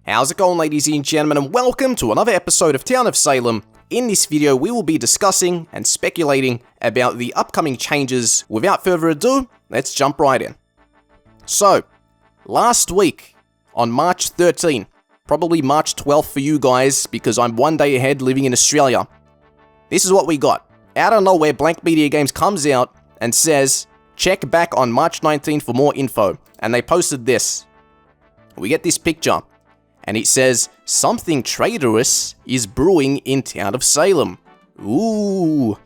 How's it going, ladies and gentlemen, and welcome to another episode of Town of Salem. In this video, we will be discussing and speculating about the upcoming changes. Without further ado, let's jump right in. So, last week, on March 13, probably March 12th for you guys, because I'm one day ahead living in Australia, this is what we got. Out of nowhere, Blank Media Games comes out and says, check back on March 19 for more info. And they posted this. We get this picture. And it says, something traitorous is brewing in Town of Salem. Ooh.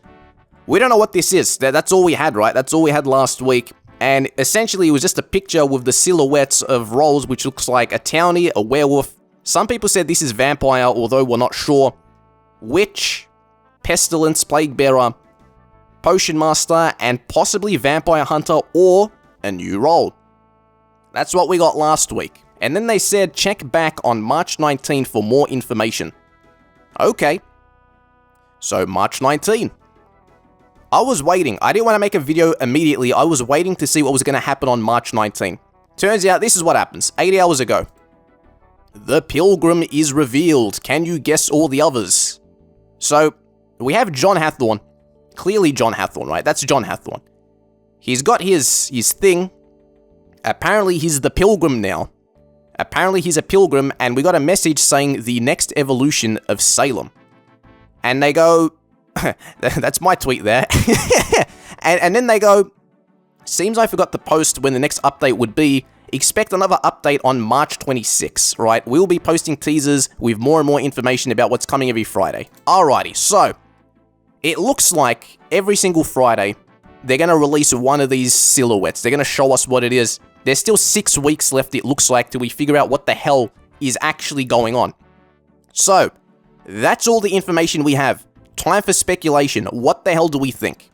We don't know what this is. That's all we had, right? That's all we had last week. And essentially, it was just a picture with the silhouettes of roles, which looks like a townie, a werewolf. Some people said this is vampire, although we're not sure. Witch, pestilence, plague bearer, potion master, and possibly vampire hunter or a new role. That's what we got last week. And then they said, check back on March 19 for more information. Okay. So, March 19. I was waiting. I didn't want to make a video immediately. I was waiting to see what was going to happen on March 19. Turns out, this is what happens. 8 hours ago. The Pilgrim is revealed. Can you guess all the others? So, we have John Hathorne. Clearly John Hathorne, right? That's John Hathorne. He's got his thing. Apparently, he's the Pilgrim now. Apparently he's a pilgrim, and we got a message saying the next evolution of Salem. And they go, that's my tweet there. and then they go, seems I forgot to post when the next update would be. Expect another update on March 26, right? We'll be posting teasers with more and more information about what's coming every Friday. Alrighty, so it looks like every single Friday, they're going to release one of these silhouettes. They're going to show us what it is. There's still 6 weeks left, it looks like, till we figure out what the hell is actually going on. So, that's all the information we have. Time for speculation. What the hell do we think?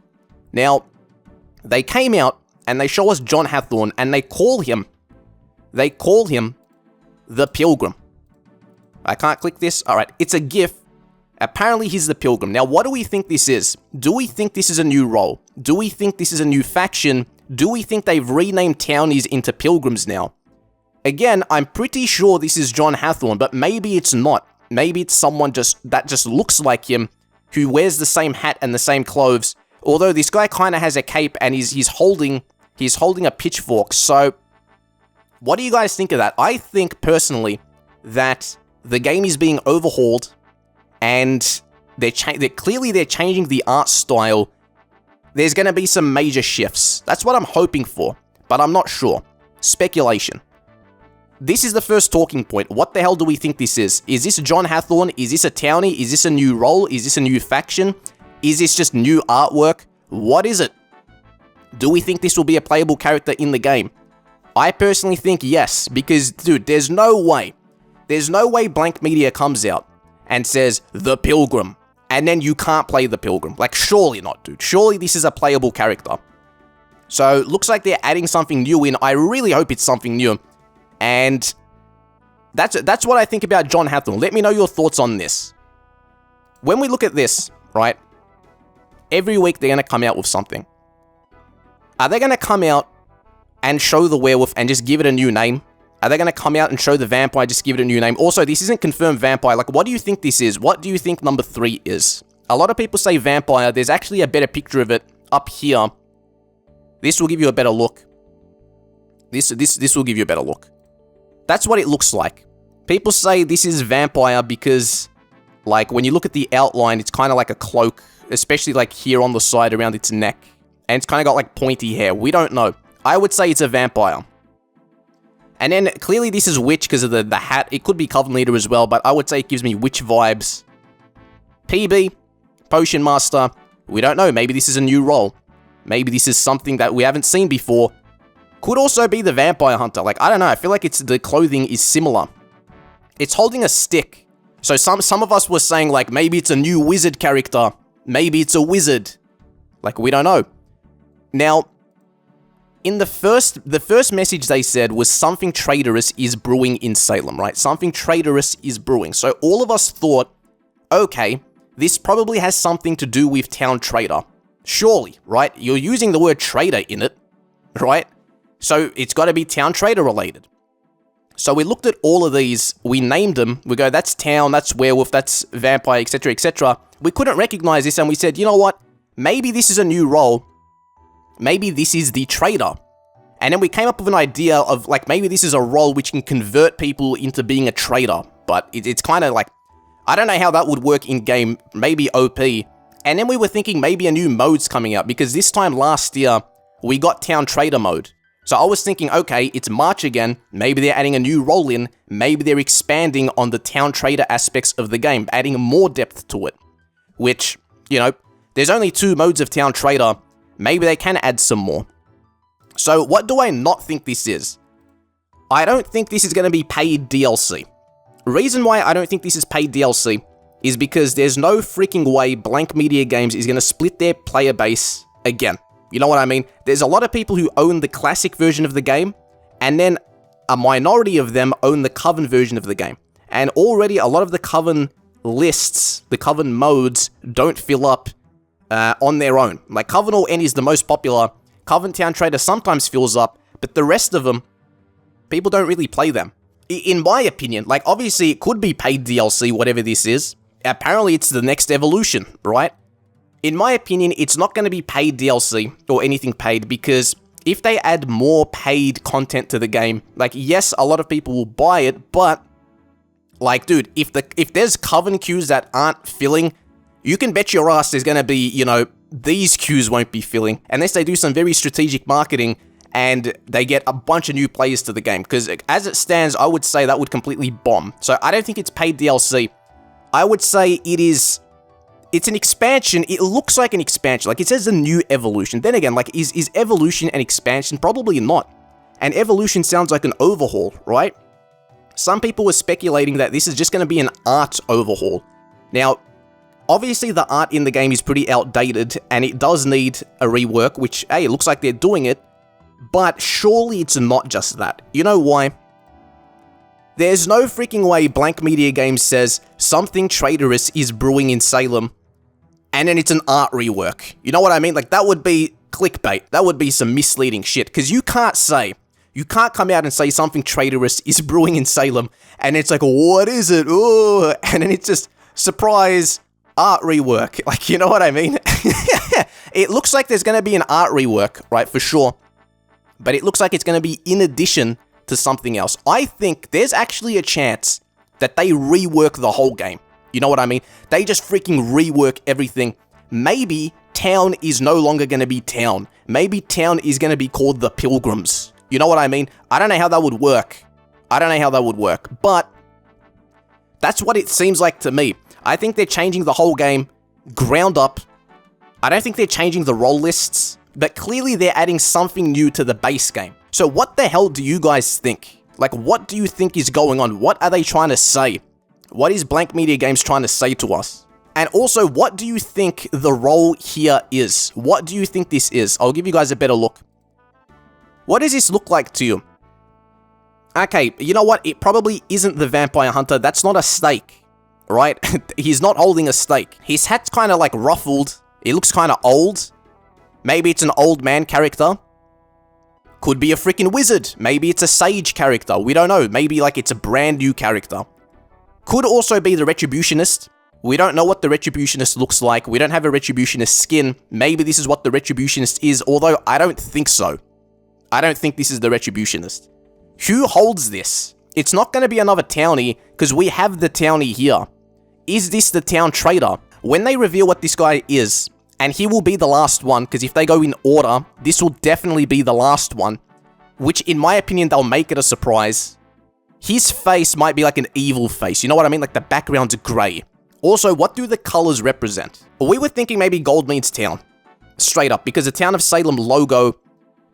Now, they came out and they show us John Hathorne and they call him the Pilgrim. I can't click this. Alright, it's a GIF. Apparently he's the Pilgrim. Now, what do we think this is? Do we think this is a new role? Do we think this is a new faction? Do we think they've renamed townies into pilgrims now? Again, I'm pretty sure this is John Hathorne, but maybe it's not. Maybe it's someone that just looks like him, who wears the same hat and the same clothes. Although this guy kind of has a cape and he's holding a pitchfork. So, what do you guys think of that? I think personally that the game is being overhauled, and they're changing the art style. There's going to be some major shifts. That's what I'm hoping for, but I'm not sure. Speculation. This is the first talking point. What the hell do we think this is? Is this John Hathorne? Is this a townie? Is this a new role? Is this a new faction? Is this just new artwork? What is it? Do we think this will be a playable character in the game? I personally think yes, because, dude, there's no way Blank Media comes out and says, The Pilgrim, and then you can't play the Pilgrim. Like, surely not, dude. Surely this is a playable character. So, looks like they're adding something new in. I really hope it's something new. And that's what I think about John Hathorne. Let me know your thoughts on this. When we look at this, right, every week they're going to come out with something. Are they going to come out and show the werewolf and just give it a new name? Are they going to come out and show the vampire, just give it a new name? Also, this isn't confirmed vampire. Like, what do you think this is? What do you think number 3 is? A lot of people say vampire. There's actually a better picture of it up here. This will give you a better look. This will give you a better look. That's what it looks like. People say this is vampire because, like, when you look at the outline, it's kind of like a cloak, especially, like, here on the side around its neck. And it's kind of got, like, pointy hair. We don't know. I would say it's a vampire. And then, clearly this is Witch because of the hat. It could be Coven Leader as well, but I would say it gives me Witch vibes. PB, Potion Master. We don't know. Maybe this is a new role. Maybe this is something that we haven't seen before. Could also be the Vampire Hunter. Like, I don't know. I feel like the clothing is similar. It's holding a stick. So some of us were saying, like, maybe it's a new wizard character. Maybe it's a wizard. Like, we don't know. Now, in the first message they said was something traitorous is brewing in Salem, right? Something traitorous is brewing. So all of us thought, okay, this probably has something to do with Town Traitor. Surely, right? You're using the word traitor in it, right? So it's got to be Town Traitor related. So we looked at all of these, we named them, we go, that's town, that's werewolf, that's vampire, etc, etc. We couldn't recognize this and we said, you know what, maybe this is a new role, maybe this is the trader. And then we came up with an idea of, like, maybe this is a role which can convert people into being a trader. But it's kind of like, I don't know how that would work in-game, maybe OP. And then we were thinking maybe a new mode's coming out, because this time last year, we got Town Trader mode. So I was thinking, okay, it's March again, maybe they're adding a new role in, maybe they're expanding on the Town Trader aspects of the game, adding more depth to it. Which, you know, there's only 2 modes of Town Trader, maybe they can add some more. So what do I not think this is? I don't think this is going to be paid DLC. Reason why I don't think this is paid DLC is because there's no freaking way Blank Media Games is going to split their player base again. You know what I mean? There's a lot of people who own the classic version of the game, and then a minority of them own the Coven version of the game. And already a lot of the Coven lists, the Coven modes, don't fill up on their own. Like, Coven All End is the most popular. Coven Town Trader sometimes fills up, but the rest of them, people don't really play them. In my opinion, like, obviously it could be paid DLC, whatever this is. Apparently it's the next evolution, right? In my opinion, it's not going to be paid DLC or anything paid, because if they add more paid content to the game, like, yes, a lot of people will buy it, but, like, dude, if there's Coven queues that aren't filling, you can bet your ass there's going to be, you know, these queues won't be filling, unless they do some very strategic marketing and they get a bunch of new players to the game, because as it stands, I would say that would completely bomb. So I don't think it's paid DLC. I would say it's an expansion. It looks like an expansion, like it says a new evolution. Then again, like, is evolution an expansion? Probably not. And evolution sounds like an overhaul, right? Some people were speculating that this is just going to be an art overhaul. Now, obviously, the art in the game is pretty outdated, and it does need a rework, which, hey, it looks like they're doing it, but surely it's not just that. You know why? There's no freaking way Blank Media Games says something traitorous is brewing in Salem, and then it's an art rework. You know what I mean? Like, that would be clickbait. That would be some misleading shit, because you can't come out and say something traitorous is brewing in Salem, and it's like, what is it? Oh, and then it's just, surprise, art rework. Like, you know what I mean? It looks like there's going to be an art rework, right, for sure. But it looks like it's going to be in addition to something else. I think there's actually a chance that they rework the whole game. You know what I mean? They just freaking rework everything. Maybe Town is no longer going to be Town. Maybe Town is going to be called the Pilgrims. You know what I mean? I don't know how that would work. But that's what it seems like to me. I think they're changing the whole game ground up. I don't think they're changing the role lists, but clearly they're adding something new to the base game. So what the hell do you guys think? Like, what do you think is going on? What are they trying to say? What is Blank Media Games trying to say to us? And also, what do you think the role here is? What do you think this is? I'll give you guys a better look. What does this look like to you? Okay, you know what? It probably isn't the Vampire Hunter. That's not a stake, right? He's not holding a stake. His hat's kind of like ruffled. It looks kind of old. Maybe it's an old man character. Could be a freaking wizard. Maybe it's a sage character. We don't know. Maybe like it's a brand new character. Could also be the Retributionist. We don't know what the Retributionist looks like. We don't have a Retributionist skin. Maybe this is what the Retributionist is, although I don't think so. I don't think this is the Retributionist. Who holds this? It's not going to be another townie, because we have the townie here. Is this the Town Trader? When they reveal what this guy is, and he will be the last one, because if they go in order, this will definitely be the last one, which in my opinion, they'll make it a surprise. His face might be like an evil face, you know what I mean? Like the background's grey. Also, what do the colors represent? Well, we were thinking maybe gold means town. Straight up, because the Town of Salem logo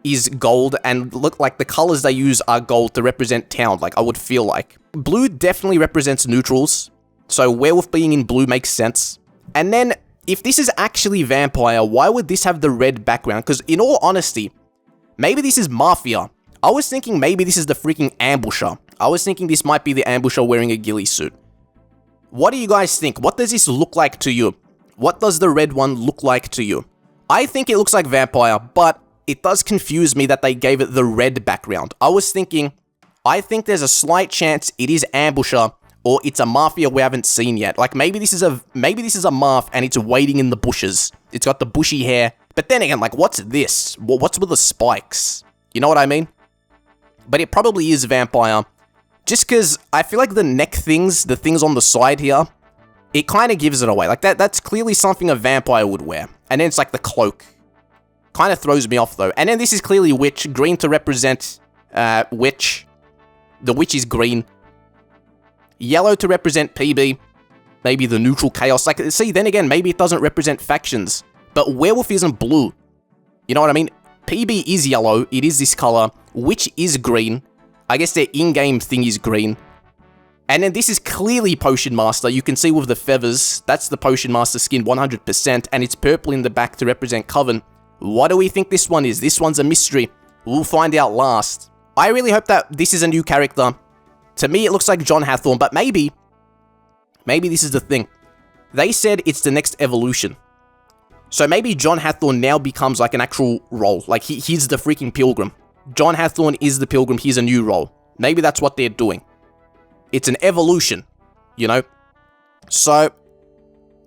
is gold, and look like the colors they use are gold to represent town, like I would feel like. Blue definitely represents neutrals, so werewolf being in blue makes sense. And then, if this is actually vampire, why would this have the red background? Because in all honesty, maybe this is Mafia. I was thinking maybe this is the freaking ambusher. I was thinking this might be the ambusher wearing a ghillie suit. What do you guys think? What does this look like to you? What does the red one look like to you? I think it looks like vampire, but it does confuse me that they gave it the red background. I was thinking, I think there's a slight chance it is Ambusher, or it's a Mafia we haven't seen yet. Like, maybe this is a Marth and it's waiting in the bushes. It's got the bushy hair. But then again, like, what's this? What's with the spikes? You know what I mean? But it probably is Vampire. Just because I feel like the neck things, the things on the side here, it kind of gives it away. Like, that's clearly something a vampire would wear. And then it's like the cloak. Kind of throws me off, though. And then this is clearly Witch. Green to represent Witch. The Witch is green. Yellow to represent PB. Maybe the neutral chaos. Like, see, then again, maybe it doesn't represent factions. But Werewolf isn't blue. You know what I mean? PB is yellow. It is this color. Witch is green. I guess their in-game thing is green. And then this is clearly Potion Master. You can see with the feathers, that's the Potion Master skin 100%, and it's purple in the back to represent Coven. What do we think this one is? This one's a mystery. We'll find out last. I really hope that this is a new character. To me, it looks like John Hathorne, but maybe this is the thing. They said it's the next evolution. So maybe John Hathorne now becomes like an actual role. Like, he's the freaking Pilgrim. John Hathorne is the Pilgrim. He's a new role. Maybe that's what they're doing. It's an evolution, you know? So,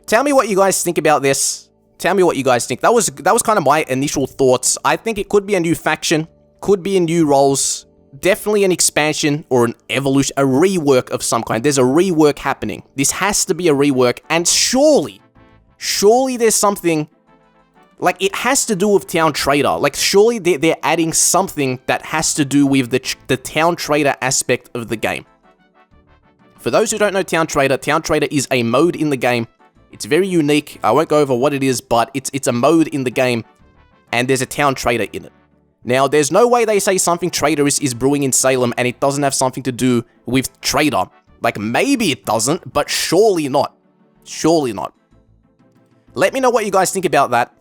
tell me what you guys think about this. Tell me what you guys think. That was kind of my initial thoughts. I think it could be a new faction. Could be in new roles. Definitely an expansion or an evolution, a rework of some kind. There's a rework happening. This has to be a rework, and surely there's something, like, it has to do with Town Trader. Like, surely they're adding something that has to do with the Town Trader aspect of the game. For those who don't know Town Trader is a mode in the game. It's very unique. I won't go over what it is, but it's a mode in the game, and there's a Town Trader in it. Now, there's no way they say something traitorous is brewing in Salem and it doesn't have something to do with Trader. Like, maybe it doesn't, but surely not. Surely not. Let me know what you guys think about that.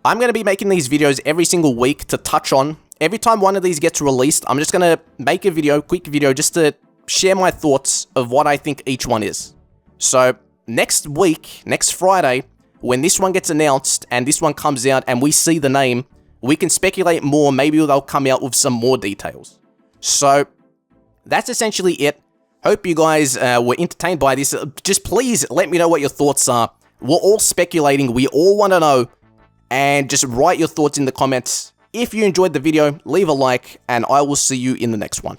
I'm going to be making these videos every single week to touch on. Every time one of these gets released, I'm just going to make a video, quick video, just to share my thoughts of what I think each one is. So, next week, next Friday, when this one gets announced and this one comes out and we see the name, we can speculate more. Maybe they'll come out with some more details. So, that's essentially it. Hope you guys were entertained by this. Just please let me know what your thoughts are. We're all speculating. We all want to know. And just write your thoughts in the comments. If you enjoyed the video, leave a like, and I will see you in the next one.